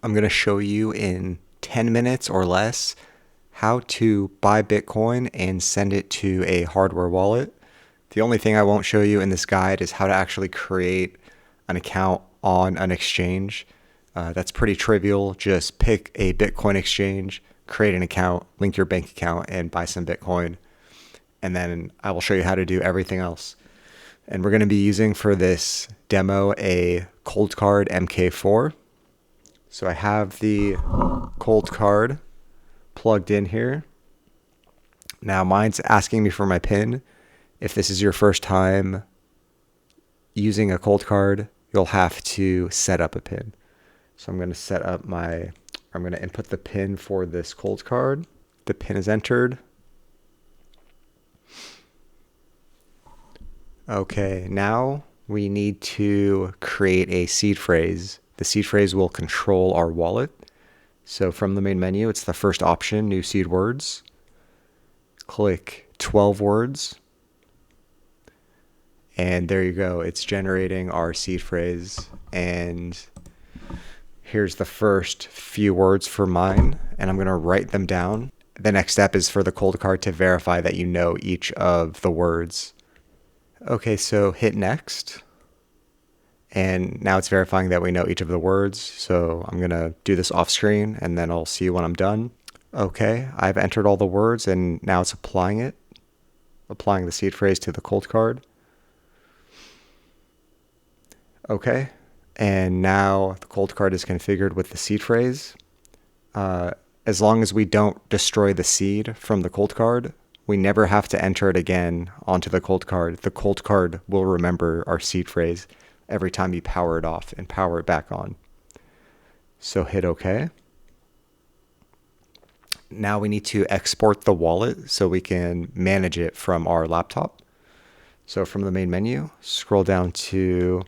I'm going to show you in 10 minutes or less how to buy Bitcoin and send it to a hardware wallet. The only thing I won't show you in this guide is how to actually create an account on an exchange. That's pretty trivial. Just pick a Bitcoin exchange, create an account, link your bank account, and buy some Bitcoin. And then I will show you how to do everything else. And we're going to be using for this demo a Coldcard Mk4. So I have the Coldcard plugged in here. Now mine's asking me for my PIN. If this is your first time using a Coldcard, you'll have to set up a PIN. So I'm going to input the PIN for this Coldcard. The PIN is entered. Okay, now we need to create a seed phrase. The seed phrase will control our wallet. So from the main menu, it's the first option, new seed words. Click 12 words. And there you go. It's generating our seed phrase. And here's the first few words for mine. And I'm going to write them down. The next step is for the Coldcard to verify that you know each of the words. Okay, so hit next. And now it's verifying that we know each of the words. So I'm going to do this off screen and then I'll see you when I'm done. Okay, I've entered all the words and now it's applying the seed phrase to the Coldcard. Okay, and now the Coldcard is configured with the seed phrase. As long as we don't destroy the seed from the Coldcard, we never have to enter it again onto the Coldcard. The Coldcard will remember our seed phrase every time you power it off and power it back on. So hit OK. Now we need to export the wallet so we can manage it from our laptop. So from the main menu, scroll down to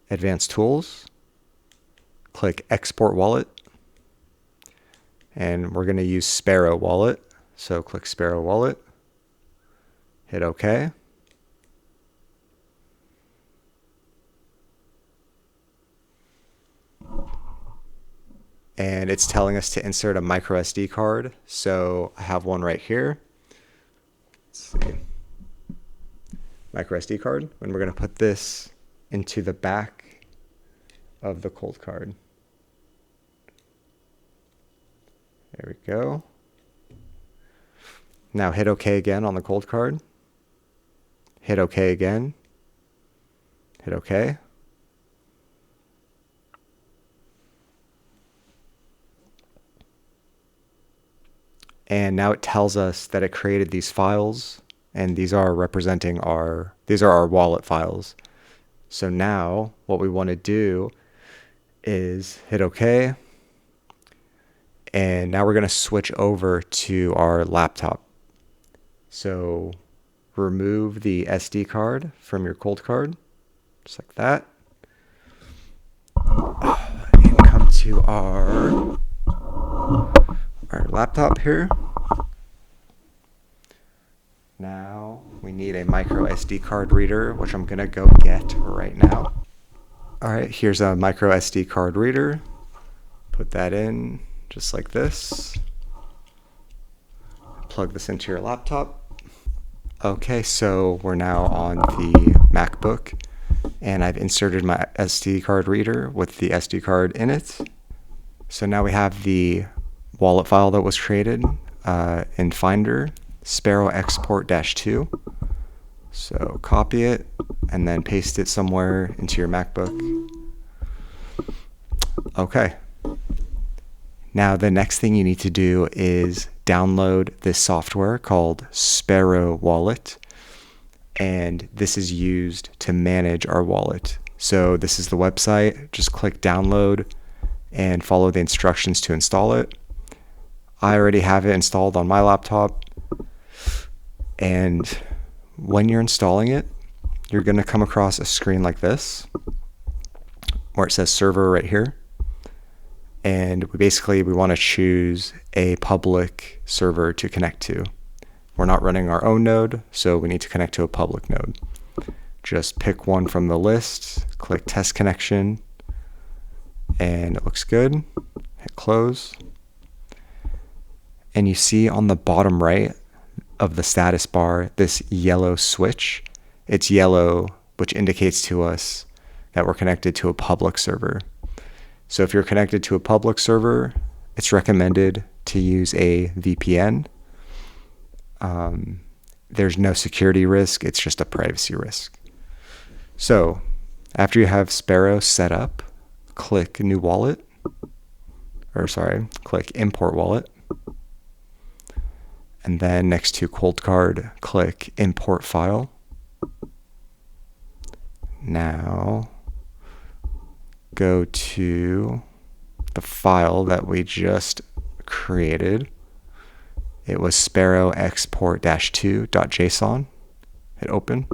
Advanced Tools, click Export Wallet, and we're going to use Sparrow Wallet. So click Sparrow Wallet, hit OK. And it's telling us to insert a micro SD card. So I have one right here. Let's see. Micro SD card. And we're going to put this into the back of the Coldcard. There we go. Now hit OK again on the Coldcard. Hit OK again. Hit OK. And now it tells us that it created these files, and these are our wallet files. So now what we want to do is hit OK. And now we're going to switch over to our laptop. So remove the SD card from your Coldcard, just like that. And come to our laptop here. Now we need a micro SD card reader, which I'm going to go get right now. All right, here's a micro SD card reader. Put that in just like this. Plug this into your laptop. Okay, so we're now on the MacBook, and I've inserted my SD card reader with the SD card in it. So now we have the wallet file that was created in Finder, Sparrow Export-2. So copy it and then paste it somewhere into your MacBook. Okay. Now the next thing you need to do is download this software called Sparrow Wallet. And this is used to manage our wallet. So this is the website. Just click download and follow the instructions to install it. I already have it installed on my laptop. And when you're installing it, you're going to come across a screen like this where it says server right here. And we want to choose a public server to connect to. We're not running our own node, so we need to connect to a public node. Just pick one from the list, click test connection, and it looks good. close. And you see on the bottom right of the status bar this yellow switch. It's yellow, which indicates to us that we're connected to a public server. So if you're connected to a public server, it's recommended to use a VPN. There's no security risk, it's just a privacy risk. So after you have Sparrow set up, click New Wallet, click Import Wallet. And then next to Coldcard, click Import File. Now go to the file that we just created. It was Sparrow export-2.json. Hit open.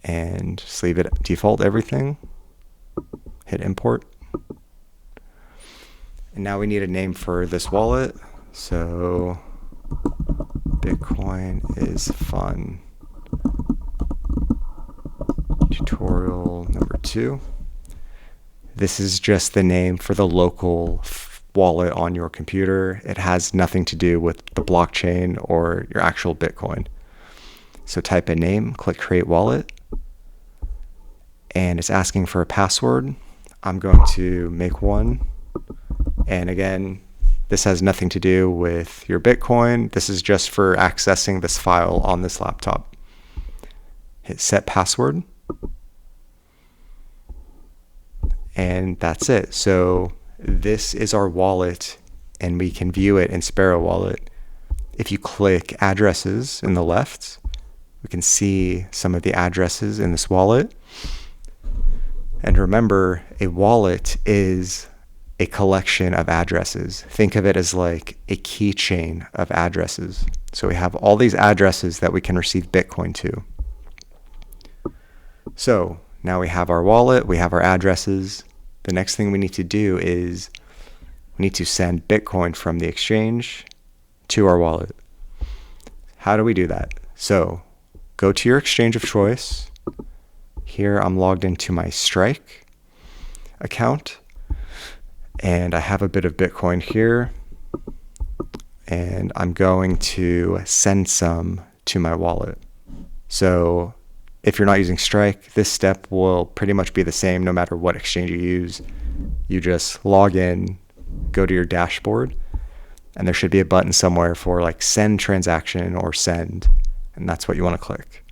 And just leave it default everything. Hit import. And now we need a name for this wallet. So Bitcoin is fun. Tutorial number 2. This is just the name for the local wallet on your computer. It has nothing to do with the blockchain or your actual Bitcoin. So type a name, click create wallet, and it's asking for a password. I'm going to make one. And again, this has nothing to do with your Bitcoin. This is just for accessing this file on this laptop. Hit set password. And that's it. So this is our wallet, and we can view it in Sparrow Wallet. If you click addresses in the left, we can see some of the addresses in this wallet. And remember, a wallet is a collection of addresses. Think of it as like a keychain of addresses. So we have all these addresses that we can receive Bitcoin to. So now we have our wallet, we have our addresses. The next thing we need to do is we need to send Bitcoin from the exchange to our wallet. How do we do that? So go to your exchange of choice. Here I'm logged into my Strike account, and I have a bit of Bitcoin here, and I'm going to send some to my wallet. So if you're not using Strike, this step will pretty much be the same no matter what exchange you use. You just log in, go to your dashboard, and there should be a button somewhere for like send transaction or send, and that's what you want to click.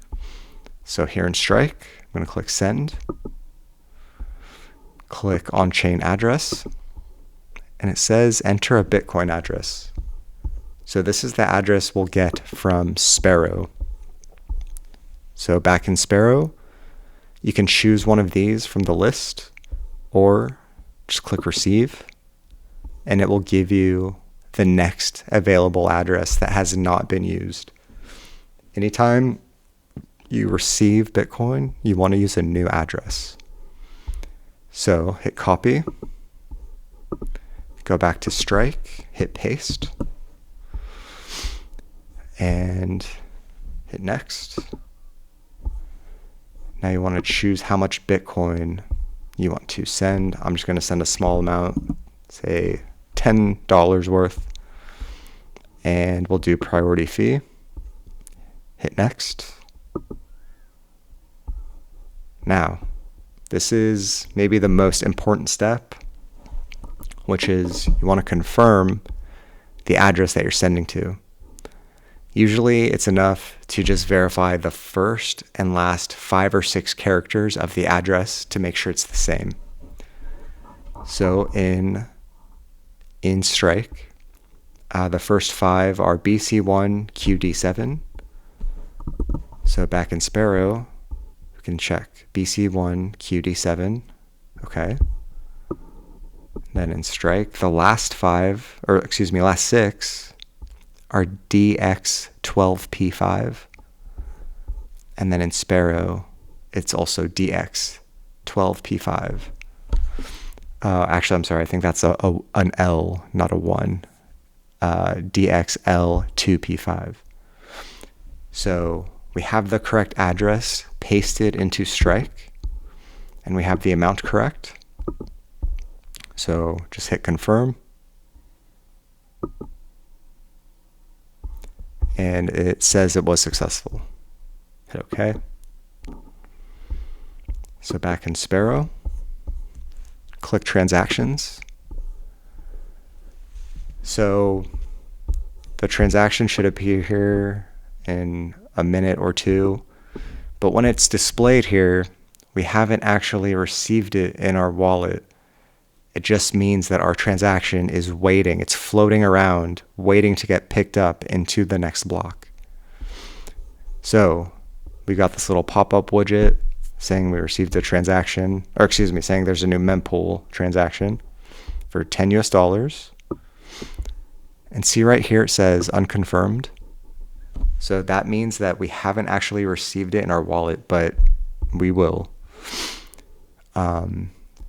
So here in Strike, I'm going to click send, click on-chain address, and it says enter a Bitcoin address. So this is the address we'll get from Sparrow. So back in Sparrow, you can choose one of these from the list, or just click receive, and it will give you the next available address that has not been used. Anytime you receive Bitcoin, you want to use a new address. So hit copy, go back to Strike, hit paste, and hit next. Now you want to choose how much Bitcoin you want to send. I'm just going to send a small amount, say $10 worth, and we'll do priority fee. Hit next. Now, this is maybe the most important step, which is you want to confirm the address that you're sending to. Usually it's enough to just verify the first and last 5 or 6 characters of the address to make sure it's the same. So in Strike, the first 5 are BC1 QD7. So back in Sparrow, we can check BC1 QD7. Okay. Then in Strike, the last 6 are DX12P5. And then in Sparrow, it's also DX12P5. Actually, I'm sorry, I think that's an L, not a 1. DXL2P5. So we have the correct address pasted into Strike, and we have the amount correct. So just hit confirm. And it says it was successful. Hit OK. So back in Sparrow, click transactions. So the transaction should appear here in a minute or two. But when it's displayed here, we haven't actually received it in our wallet. It just means that our transaction is waiting. It's floating around, waiting to get picked up into the next block. So we got this little pop-up widget saying we received a transaction, or excuse me, saying there's a new mempool transaction for $10 US. And see right here it says unconfirmed. So that means that we haven't actually received it in our wallet, but we will.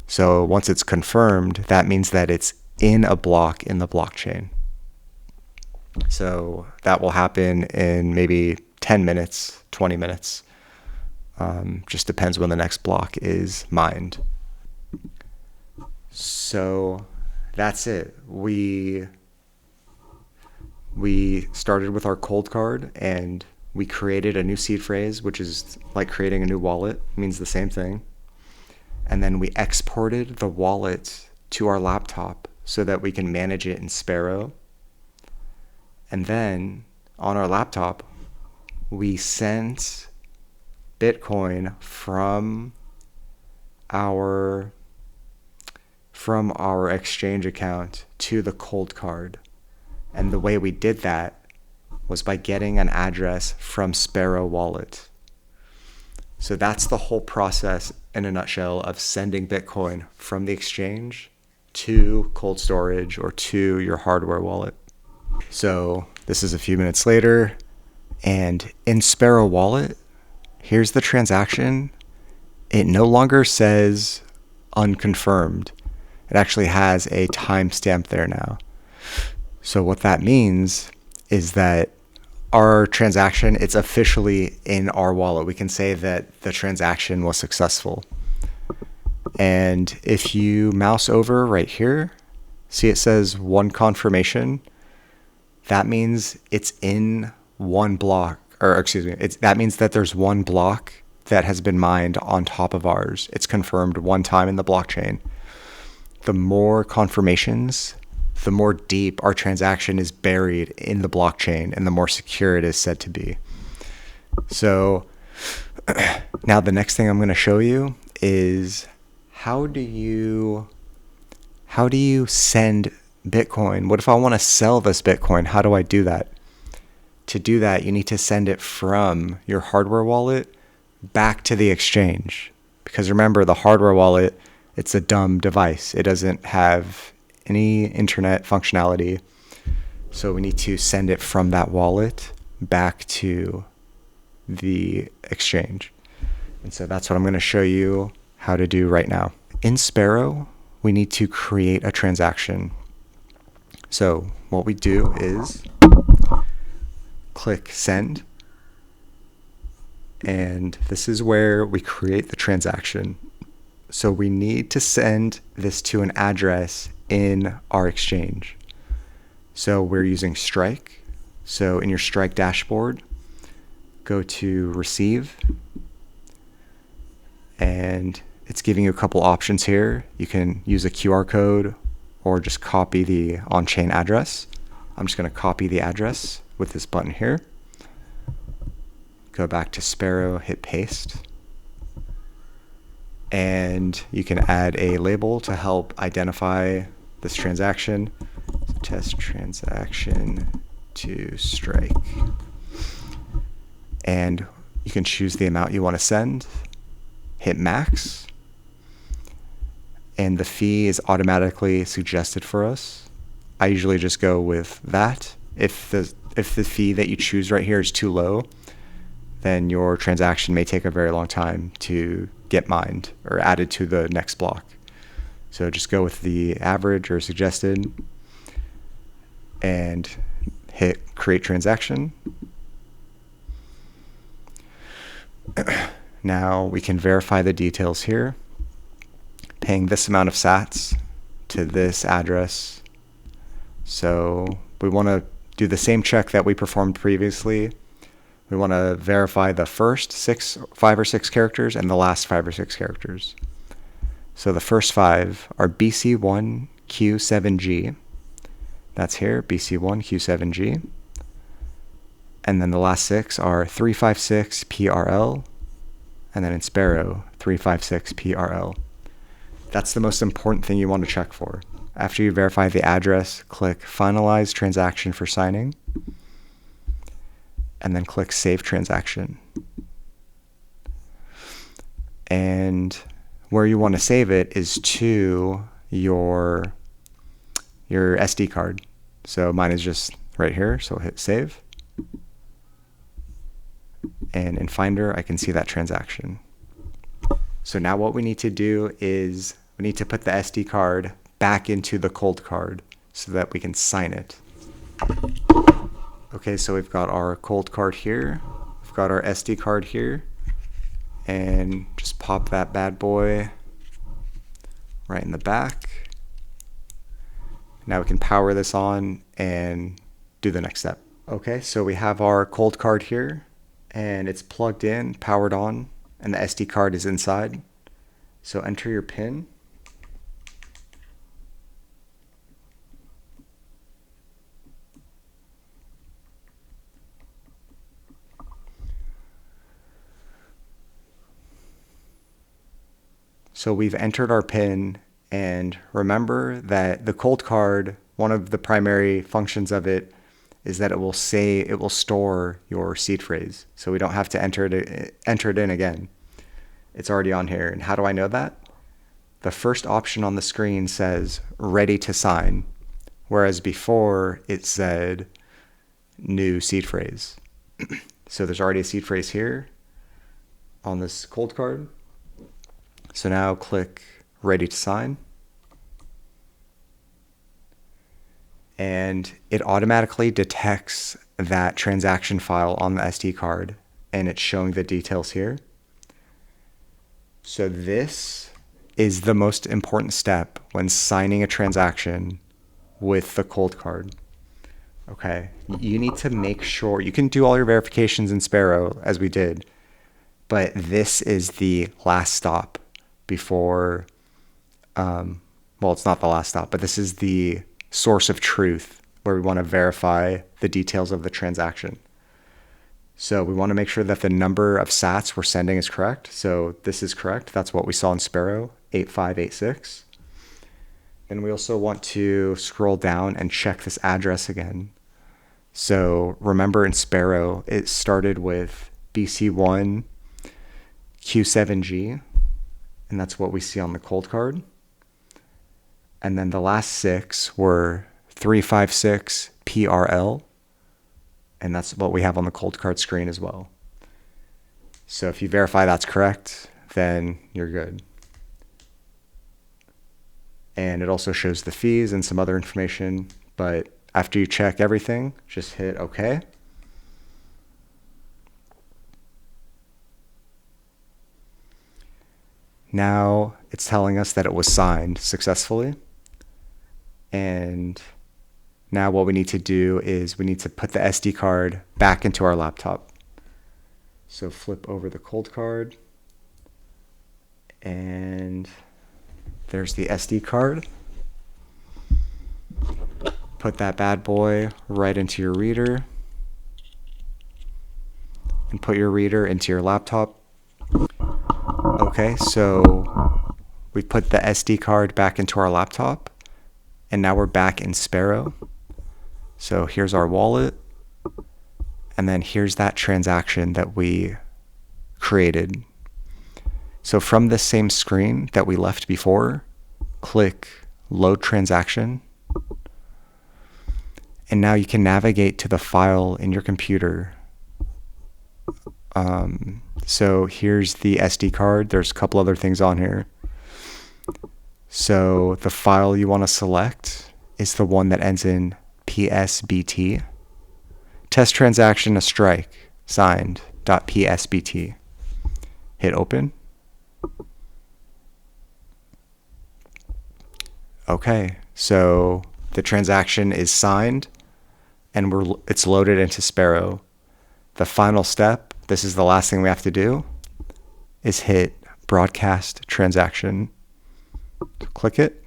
So once it's confirmed, that means that it's in a block in the blockchain. So that will happen in maybe 10 minutes, 20 minutes. Just depends when the next block is mined. So that's it. We started with our Coldcard and we created a new seed phrase, which is like creating a new wallet. It means the same thing. And then we exported the wallet to our laptop so that we can manage it in Sparrow. And then on our laptop, we sent Bitcoin from our exchange account to the Coldcard. And the way we did that was by getting an address from Sparrow Wallet. So that's the whole process in a nutshell of sending Bitcoin from the exchange to cold storage or to your hardware wallet. So this is a few minutes later, and in Sparrow Wallet, here's the transaction. It no longer says unconfirmed. It actually has a timestamp there now. So what that means is that our transaction, it's officially in our wallet. We can say that the transaction was successful. And if you mouse over right here, see it says one confirmation. That means it's in one block, or excuse me, that means that there's one block that has been mined on top of ours. It's confirmed one time in the blockchain. The more confirmations, the more deep our transaction is buried in the blockchain and the more secure it is said to be. So now the next thing I'm going to show you is how do you send Bitcoin? What if I want to sell this Bitcoin? How do I do that? To do that, you need to send it from your hardware wallet back to the exchange. Because remember, the hardware wallet, it's a dumb device. It doesn't have any internet functionality. So we need to send it from that wallet back to the exchange. And so that's what I'm going to show you how to do right now. In Sparrow, we need to create a transaction. So what we do is click send. And this is where we create the transaction. So we need to send this to an address in our exchange. So we're using Strike. So in your Strike dashboard, go to receive. And it's giving you a couple options here. You can use a QR code or just copy the on-chain address. I'm just going to copy the address with this button here. Go back to Sparrow, hit paste. And you can add a label to help identify this transaction. So test transaction to Strike. And you can choose the amount you want to send. Hit max. And the fee is automatically suggested for us. I usually just go with that. If the fee that you choose right here is too low, then your transaction may take a very long time to get mined or added to the next block. So just go with the average or suggested and hit create transaction. Now we can verify the details here. Paying this amount of sats to this address. So we want to do the same check that we performed previously. We want to verify the first 5 or 6 characters and the last 5 or 6 characters. So the first 5 are BC1Q7G. That's here, BC1Q7G. And then the last 6 are 356PRL, and then in Sparrow, 356PRL. That's the most important thing you want to check for. After you verify the address, click Finalize Transaction for Signing, and then click Save Transaction. And where you want to save it is to your SD card. So mine is just right here, so hit Save. And in Finder, I can see that transaction. So now what we need to do is we need to put the SD card back into the Coldcard so that we can sign it. Okay, so we've got our Coldcard here. We've got our SD card here. And just pop that bad boy right in the back. Now we can power this on and do the next step. Okay, so we have our Coldcard here, and it's plugged in, powered on, and the SD card is inside. So enter your PIN. So we've entered our PIN, and remember that the Coldcard, one of the primary functions of it is that it will store your seed phrase. So we don't have to enter it in again. It's already on here. And how do I know that? The first option on the screen says ready to sign, whereas before it said new seed phrase. So there's already a seed phrase here on this Coldcard. So now click ready to sign. And it automatically detects that transaction file on the SD card, and it's showing the details here. So this is the most important step when signing a transaction with the Coldcard. Okay, you need to make sure, you can do all your verifications in Sparrow as we did, but this is the last stop before, well, it's not the last stop, but this is the source of truth where we want to verify the details of the transaction. So we want to make sure that the number of sats we're sending is correct. So this is correct. That's what we saw in Sparrow, 8586. And we also want to scroll down and check this address again. So remember in Sparrow, it started with BC1 Q7G, and that's what we see on the Coldcard. And then the last 6 were 356 PRL, and that's what we have on the Coldcard screen as well. So if you verify that's correct, then you're good. And it also shows the fees and some other information, but after you check everything, just hit OK. Now it's telling us that it was signed successfully. And now what we need to do is we need to put the SD card back into our laptop. So flip over the Coldcard, and there's the SD card. Put that bad boy right into your reader, and put your reader into your laptop. Okay, so we put the SD card back into our laptop, and now we're back in Sparrow. So here's our wallet, and then here's that transaction that we created. So from this same screen that we left before, click Load Transaction, and now you can navigate to the file in your computer. So here's the SD card. There's a couple other things on here. So the file you want to select is the one that ends in PSBT. Test transaction a strike signed .psbt. Hit open. Okay, so the transaction is signed and it's loaded into Sparrow. The final step, this is the last thing we have to do, is hit broadcast transaction. Click it.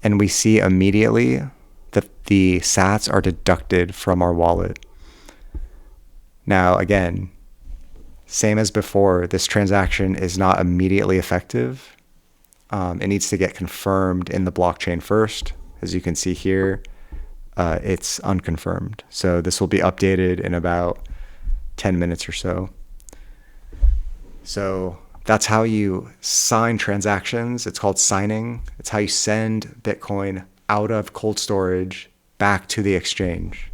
And we see immediately that the sats are deducted from our wallet. Now, again, same as before, this transaction is not immediately effective. It needs to get confirmed in the blockchain first. As you can see here, it's unconfirmed. So this will be updated in about 10 minutes or so. So that's how you sign transactions. It's called signing. It's how you send Bitcoin out of cold storage back to the exchange.